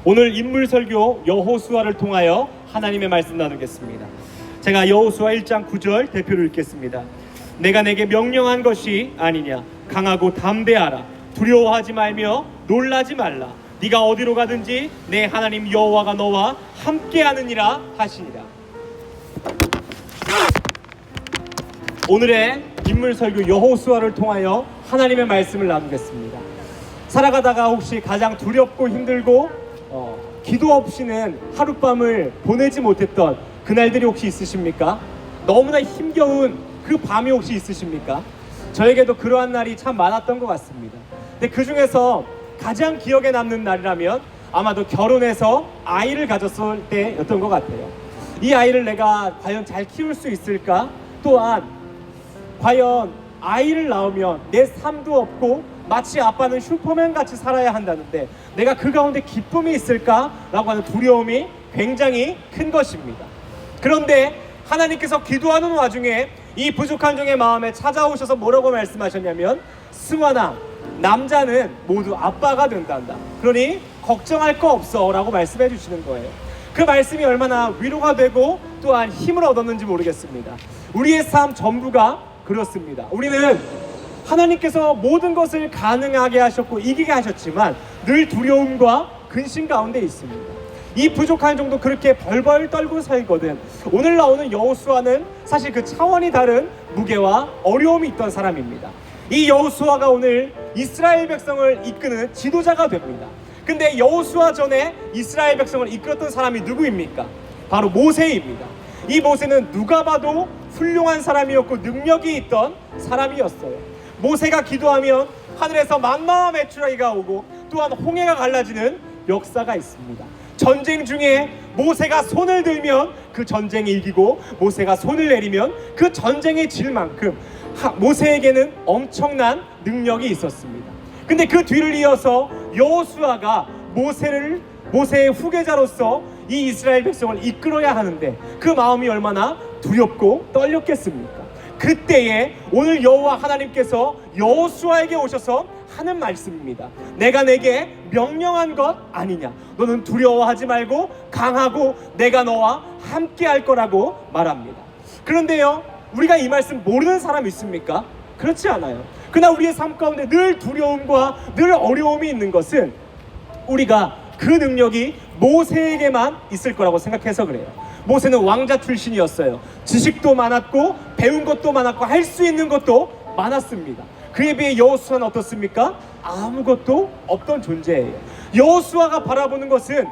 오늘 인물 설교 여호수아를 통하여 하나님의 말씀 나누겠습니다. 제가 여호수아 1장 9절 대표로 읽겠습니다. 내가 내게 명령한 것이 아니냐. 강하고 담대하라. 두려워하지 말며 놀라지 말라. 네가 어디로 가든지 내 하나님 여호와가 너와 함께하느니라 하시니라. 오늘의 인물 설교 여호수아를 통하여 하나님의 말씀을 나누겠습니다. 살아가다가 혹시 가장 두렵고 힘들고 기도 없이는 하룻밤을 보내지 못했던 그날들이 혹시 있으십니까? 너무나 힘겨운 그 밤이 혹시 있으십니까? 저에게도 그러한 날이 참 많았던 것 같습니다. 근데 그 중에서 가장 기억에 남는 날이라면 아마도 결혼해서 아이를 가졌을 때였던 것 같아요. 이 아이를 내가 과연 잘 키울 수 있을까? 또한 과연 아이를 낳으면 내 삶도 없고 마치 아빠는 슈퍼맨 같이 살아야 한다는데 내가 그 가운데 기쁨이 있을까라고 하는 두려움이 굉장히 큰 것입니다. 그런데 하나님께서 기도하는 와중에 이 부족한 종의 마음에 찾아오셔서 뭐라고 말씀하셨냐면, 승환아, 남자는 모두 아빠가 된단다. 그러니 걱정할 거 없어 라고 말씀해 주시는 거예요. 그 말씀이 얼마나 위로가 되고 또한 힘을 얻었는지 모르겠습니다. 우리의 삶 전부가 그렇습니다. 우리는 하나님께서 모든 것을 가능하게 하셨고 이기게 하셨지만 늘 두려움과 근심 가운데 있습니다. 이 부족한 종도 그렇게 벌벌 떨고 살거든. 오늘 나오는 여호수아는 사실 그 차원이 다른 무게와 어려움이 있던 사람입니다. 이 여호수아가 오늘 이스라엘 백성을 이끄는 지도자가 됩니다. 근데 여호수아 전에 이스라엘 백성을 이끌었던 사람이 누구입니까? 바로 모세입니다. 이 모세는 누가 봐도 훌륭한 사람이었고 능력이 있던 사람이었어요. 모세가 기도하면 하늘에서 만나와 메추라기가 오고 또한 홍해가 갈라지는 역사가 있습니다. 전쟁 중에 모세가 손을 들면 그 전쟁이 이기고 모세가 손을 내리면 그 전쟁이 질 만큼 모세에게는 엄청난 능력이 있었습니다. 근데 그 뒤를 이어서 여호수아가 모세의 후계자로서 이 이스라엘 백성을 이끌어야 하는데 그 마음이 얼마나 두렵고 떨렸겠습니까? 그때에 오늘 여호와 하나님께서 여호수아에게 오셔서 하는 말씀입니다. 내가 내게 명령한 것 아니냐. 너는 두려워하지 말고 강하고 내가 너와 함께 할 거라고 말합니다. 그런데요, 우리가 이 말씀 모르는 사람 있습니까? 그렇지 않아요. 그러나 우리의 삶 가운데 늘 두려움과 늘 어려움이 있는 것은 우리가 그 능력이 모세에게만 있을 거라고 생각해서 그래요. 모세는 왕자 출신이었어요. 지식도 많았고 배운 것도 많았고 할 수 있는 것도 많았습니다. 그에 비해 여호수아는 어떻습니까? 아무것도 없던 존재예요. 여호수아가 바라보는 것은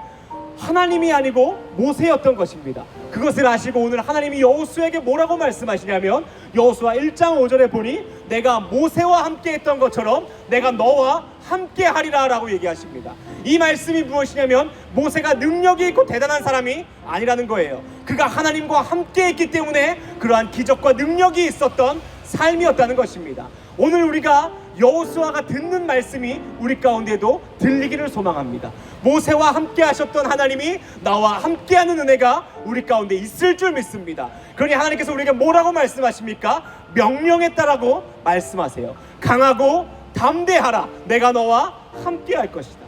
하나님이 아니고 모세였던 것입니다. 그것을 아시고 오늘 하나님이 여호수아에게 뭐라고 말씀하시냐면 여호수아 1장 5절에 보니 내가 모세와 함께 했던 것처럼 내가 너와 함께 하리라 라고 얘기하십니다. 이 말씀이 무엇이냐면 모세가 능력이 있고 대단한 사람이 아니라는 거예요. 그가 하나님과 함께 했기 때문에 그러한 기적과 능력이 있었던 삶이었다는 것입니다. 오늘 우리가 여호수아가 듣는 말씀이 우리 가운데도 들리기를 소망합니다. 모세와 함께 하셨던 하나님이 나와 함께하는 은혜가 우리 가운데 있을 줄 믿습니다. 그러니 하나님께서 우리에게 뭐라고 말씀하십니까? 명령했다라고 말씀하세요. 강하고 담대하라. 내가 너와 함께할 것이다.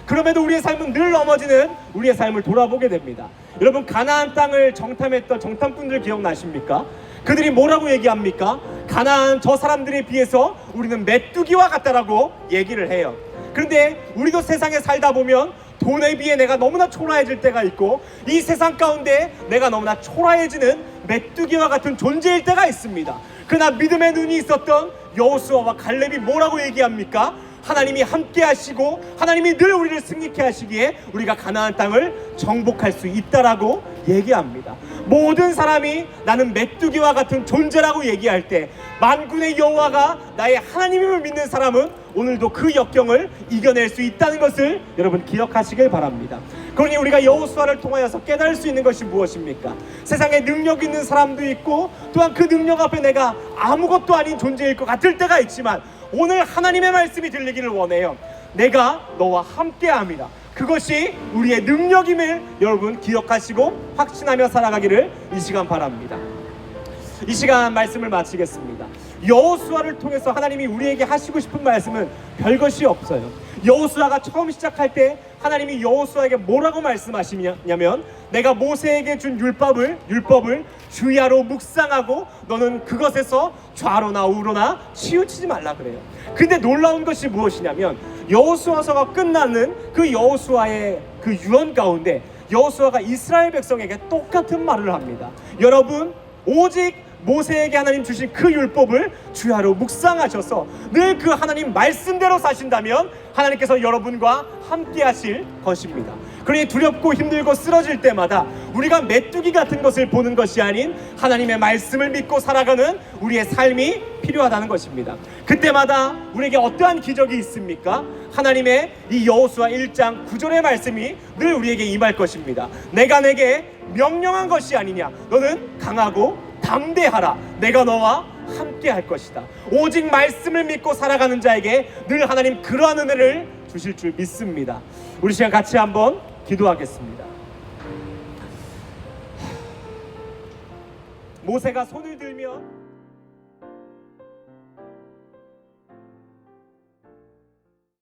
그럼에도 우리의 삶은 늘 넘어지는 우리의 삶을 돌아보게 됩니다. 여러분, 가나안 땅을 정탐했던 정탐꾼들 기억나십니까? 그들이 뭐라고 얘기합니까? 가나안 저 사람들에 비해서 우리는 메뚜기와 같다라고 얘기를 해요. 그런데 우리도 세상에 살다 보면 돈에 비해 내가 너무나 초라해질 때가 있고 이 세상 가운데 내가 너무나 초라해지는 메뚜기와 같은 존재일 때가 있습니다. 그러나 믿음의 눈이 있었던 여호수아와 갈렙이 뭐라고 얘기합니까? 하나님이 함께 하시고 하나님이 늘 우리를 승리케 하시기에 우리가 가나안 땅을 정복할 수 있다라고 얘기합니다. 모든 사람이 나는 메뚜기와 같은 존재라고 얘기할 때 만군의 여호와가 나의 하나님임을 믿는 사람은 오늘도 그 역경을 이겨낼 수 있다는 것을 여러분 기억하시길 바랍니다. 그러니 우리가 여호수아를 통하여서 깨달을 수 있는 것이 무엇입니까? 세상에 능력 있는 사람도 있고 또한 그 능력 앞에 내가 아무것도 아닌 존재일 것 같을 때가 있지만 오늘 하나님의 말씀이 들리기를 원해요. 내가 너와 함께함이라. 그것이 우리의 능력임을 여러분 기억하시고 확신하며 살아가기를 이 시간 바랍니다. 이 시간 말씀을 마치겠습니다. 여호수아를 통해서 하나님이 우리에게 하시고 싶은 말씀은 별것이 없어요. 여호수아가 처음 시작할 때 하나님이 여호수아에게 뭐라고 말씀하시냐면 내가 모세에게 준 율법을 주야로 묵상하고 너는 그것에서 좌로나 우로나 치우치지 말라 그래요. 근데 놀라운 것이 무엇이냐면 여호수아서가 끝나는 그 여호수아의 그 유언 가운데 여호수아가 이스라엘 백성에게 똑같은 말을 합니다. 여러분, 오직 모세에게 하나님 주신 그 율법을 주야로 묵상하셔서 늘 그 하나님 말씀대로 사신다면 하나님께서 여러분과 함께 하실 것입니다. 그러니 두렵고 힘들고 쓰러질 때마다 우리가 메뚜기 같은 것을 보는 것이 아닌 하나님의 말씀을 믿고 살아가는 우리의 삶이 필요하다는 것입니다. 그때마다 우리에게 어떠한 기적이 있습니까? 하나님의 이 여호수아 1장 9절의 말씀이 늘 우리에게 임할 것입니다. 내가 내게 명령한 것이 아니냐, 너는 강하고 담대하라, 내가 너와 함께 할 것이다. 오직 말씀을 믿고 살아가는 자에게 늘 하나님 그러한 은혜를 주실 줄 믿습니다. 우리 시간 같이 한번 기도하겠습니다. 모세가 손을 들면